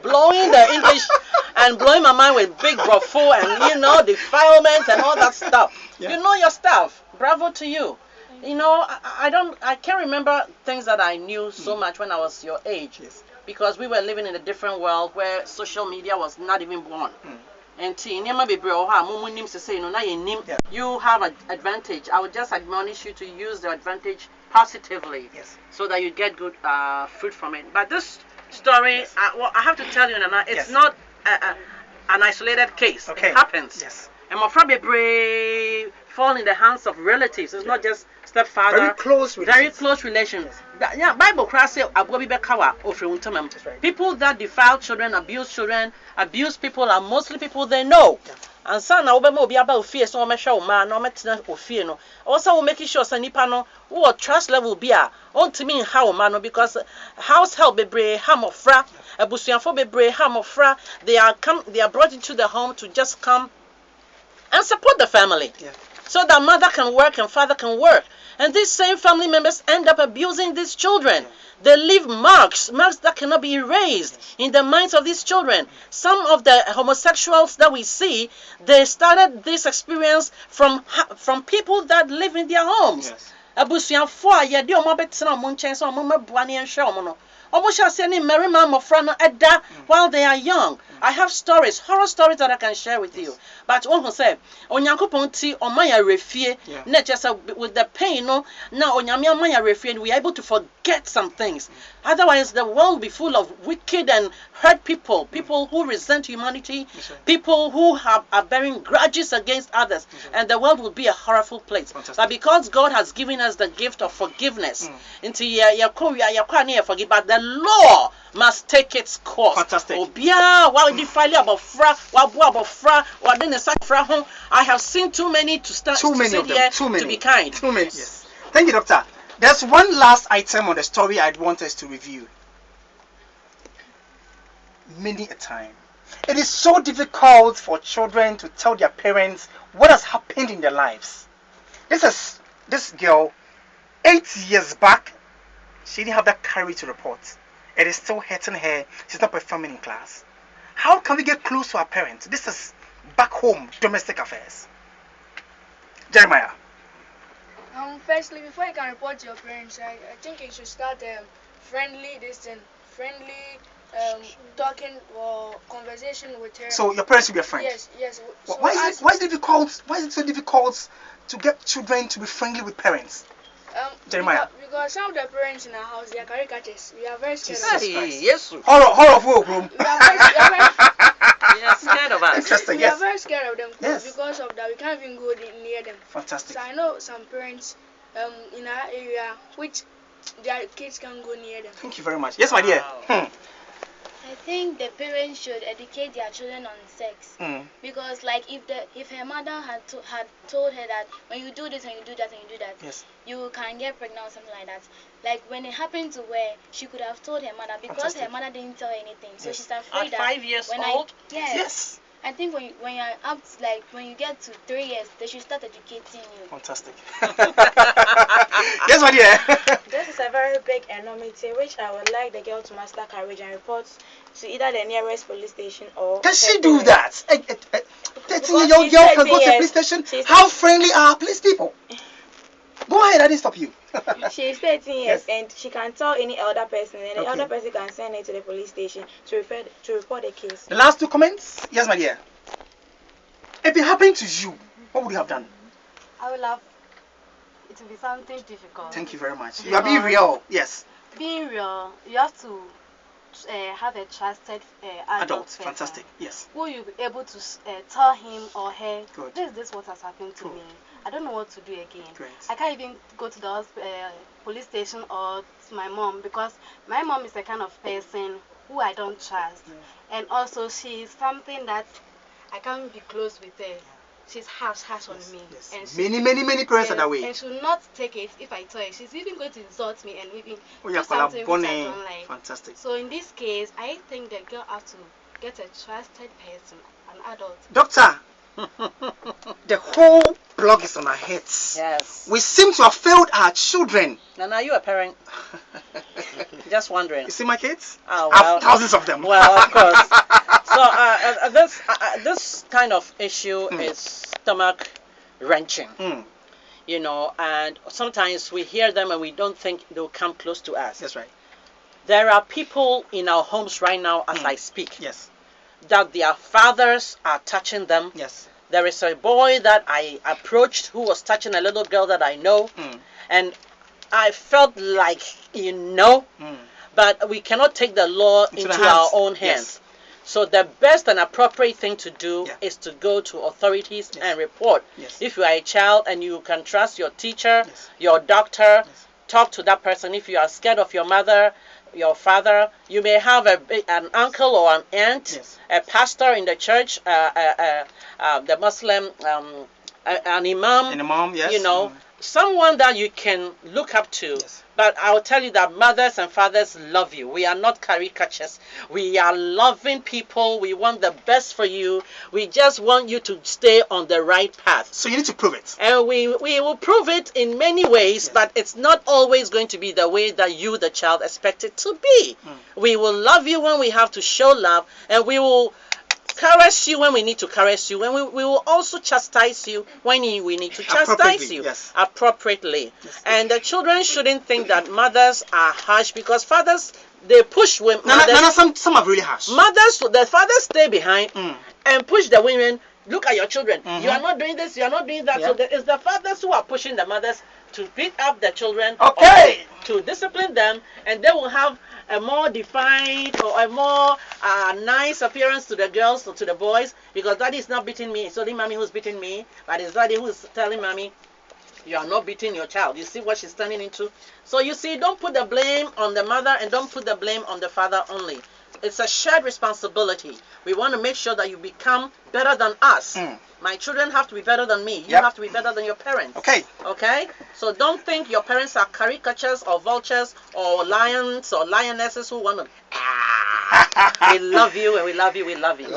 blowing the English and blowing my mind with big bravo and defilement and all that stuff. Yeah. You know your stuff. Bravo to you. I can't remember things that I knew so much when I was your age. Yes. Because we were living in a different world where social media was not even born. And you have an advantage. I would just admonish you to use the advantage positively, yes, so that you get good fruit from it. But this story, yes, I have to tell you, Nana, it's yes, not an isolated case. Okay. It happens. Yes. And my friend fall in the hands of relatives. It's not just stepfather. Very close relations. Very close relations. Yes. Yeah, Bible class say people that defile children, abuse people are mostly people they know. Yeah. And son na obema obi aba ofie so me hwe o ma na o metena ofie no. Also we make sure say nipa no wo trust level bi a ontimi ha o ma no, because house help bebre hamofra, abusuafo bebre hamofra, they are brought into the home to just come and support the family. Yeah. So that mother can work and father can work. And these same family members end up abusing these children. Yeah. They leave marks that cannot be erased in the minds of these children. Some of the homosexuals that we see, they started this experience from people that live in their homes. While they are young. I have stories, horror stories that I can share with you. But one who said, Onyankopon ti omaya refie, not just with the pain, no, now Onyamia maya refie, we are able to forget some things. Otherwise, the world will be full of wicked and hurt people, people who resent humanity, people who are bearing grudges against others, and the world will be a horrible place. Fantastic. But because God has given us the gift of forgiveness, but the law must take its course. Fantastic. I have seen too many to start to sit here to be kind. Too many. Yes. Thank you, Doctor. There's one last item on the story I'd want us to review. Many a time, it is so difficult for children to tell their parents what has happened in their lives. This girl, 8 years back, she didn't have that courage to report. It is still hurting her. She's not performing in class. How can we get close to our parents? This is back home, domestic affairs. Jeremiah. Firstly, before you can report to your parents, I think you should start friendly talking or conversation with her. So your parents will be a friend? Yes. So why is it so difficult to get children to be friendly with parents? Jeremiah. Because some of the parents in our house, they are caricatures. We are very scared of them. Yes. Horror of room. We are scared of us. Interesting, we yes. are very scared of them. Yes. Because of that, we can't even go near them. Fantastic. So I know some parents in our area which their kids can go near them. Thank you very much. Yes, my dear. I think the parents should educate their children on sex, because like if her mother had told her that when you do this and you do that and you do that, yes, you can get pregnant or something like that. Like when it happened to her, she could have told her mother, because Fantastic. Her mother didn't tell her anything, so yes. she's afraid At that 5 years old. Yes. I think when you're up to, like when you get to 3 years, they should start educating you. Fantastic. Yes, my dear. This is a very big enormity which I would like the girl to master courage and report to either the nearest police station or. Can she do that? 13-year-old girl can go to the police station. How friendly are police people? Go ahead, I didn't stop you. She is 13 years, yes, and she can tell any elder person, and the elder person can send her to the police station to report the case. The last two comments? Yes, my dear. If it happened to you, what would you have done? I would have. It will be something difficult. Thank you very much. You are being real. Yes. Being real, you have to have a trusted adult person. Fantastic. Yes. Who you be able to tell him or her, good, this is what has happened to me. I don't know what to do again. Great. I can't even go to the police station or to my mom, because my mom is the kind of person who I don't trust. And also she is something that I can't be close with her. She's harsh on me. Yes. And many parents are that way. And she will not take it if I tell her. She's even going to insult me and even do something which I don't like. Fantastic. So in this case, I think the girl has to get a trusted person, an adult. Doctor, the whole block is on our heads. Yes. We seem to have failed our children. And are you a parent? Just wondering. You see my kids? Oh, I well. have thousands of them. Well, of course. So this kind of issue is stomach wrenching. You know, and sometimes we hear them and we don't think they'll come close to us. That's right. There are people in our homes right now as I speak. Yes. That their fathers are touching them. Yes. There is a boy that I approached who was touching a little girl that I know. And I felt like, but we cannot take the law into our own hands. Yes. So the best and appropriate thing to do is to go to authorities and report. Yes. If you are a child and you can trust your teacher, your doctor, talk to that person. If you are scared of your mother, your father, you may have an uncle or an aunt, a pastor in the church, the Muslim, an imam, someone that you can look up to. But I'll tell you that mothers and fathers love you. We are not caricatures. We are loving people. We want the best for you. We just want you to stay on the right path. So you need to prove it. And we will prove it in many ways, but it's not always going to be the way that you, the child, expect it to be. We will love you when we have to show love, and we will caress you when we need to caress you, and we will also chastise you when we need to chastise you appropriately. Yes. And the children shouldn't think that mothers are harsh, because fathers, they push women. Some are really harsh. The fathers stay behind and push the women. Look at your children. You are not doing this, you are not doing that. So it's the fathers who are pushing the mothers to beat up the children, to discipline them, and they will have a more defined or a more nice appearance to the girls or to the boys, because daddy is not beating me. It's only mommy who's beating me, but it's daddy who's telling mommy, you are not beating your child. You see what she's turning into? So you see, don't put the blame on the mother and don't put the blame on the father only. It's a shared responsibility. We want to make sure that you become better than us. My children have to be better than me. You have to be better than your parents. Okay? So don't think your parents are caricatures or vultures or lions or lionesses who want to... We love you and we love you, we love you.